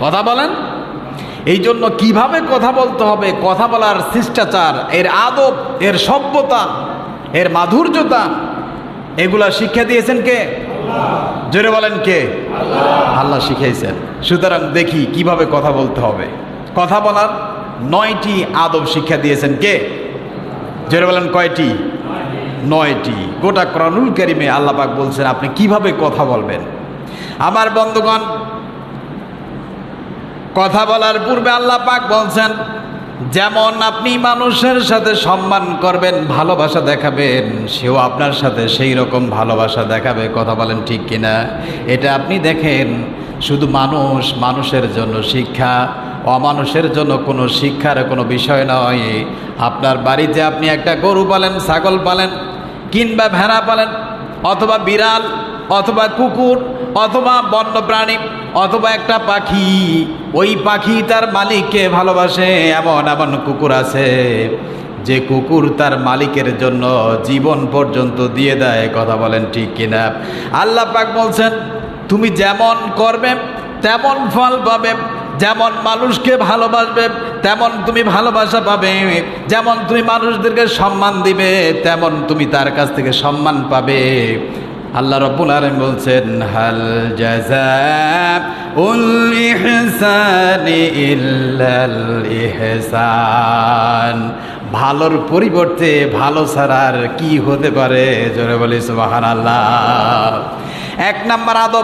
কথা বলেন। এই জন্য কিভাবে কথা বলতে হবে, কথা বলার শিষ্টাচার, এর আদব, এর সভ্যতা, এর মাধুর্যতা, এগুলা শিক্ষা দিয়েছেন কে? জোরে বলেন কে? আল্লাহ শিখাইছেন। সুতরাং দেখি কিভাবে কথা বলতে হবে। কথা বলার 9টি আদব শিক্ষা দিয়েছেন কে? জোরে বলেন কয়টি? 9টি। গোটা কোরআনুল কারীমে আল্লাহ পাক বলছেন আপনি কিভাবে কথা বলবেন। আমার বন্ধুগণ, কথা বলার পূর্বে আল্লাহ পাক বলছেন যেমন আপনি মানুষের সাথে সম্মান করবেন, ভালোবাসা দেখাবেন, সেও আপনার সাথে সেই রকম ভালোবাসা দেখাবে। কথা বলেন ঠিক কিনা? এটা আপনি দেখেন, শুধু মানুষের জন্য শিক্ষা, অমানুষের জন্য কোনো শিক্ষার কোনো বিষয় নয়। আপনার বাড়িতে আপনি একটা গরু পালেন, ছাগল পালেন, কিংবা ভেড়া পালেন, অথবা বিড়াল, অথবা কুকুর, অথবা বন্য প্রাণী, অথবা একটা পাখি। ওই পাখি তার মালিককে ভালোবাসে। এমন এমন কুকুর আছে যে কুকুর তার মালিকের জন্য জীবন পর্যন্ত দিয়ে দেয়। কথা বলেন ঠিক কিনা? আল্লাহ পাক বলছেন তুমি যেমন করবে তেমন ফল পাবে। যেমন মানুষকে ভালোবাসবে তেমন তুমি ভালোবাসা পাবে। যেমন তুমি মানুষদেরকে সম্মান দিবে তেমন তুমি তার কাছ থেকে সম্মান পাবে। আল্লাহ রাব্বুল আলামিন বলছেন হাল জাযাউল ইহসানি ইল্লাল ইহসান। ভালোর পরিবর্তে ভালো ছাড়া আর কি হতে পারে? জোরে বলি সুবহানাল্লাহ। 1 নাম্বার আদব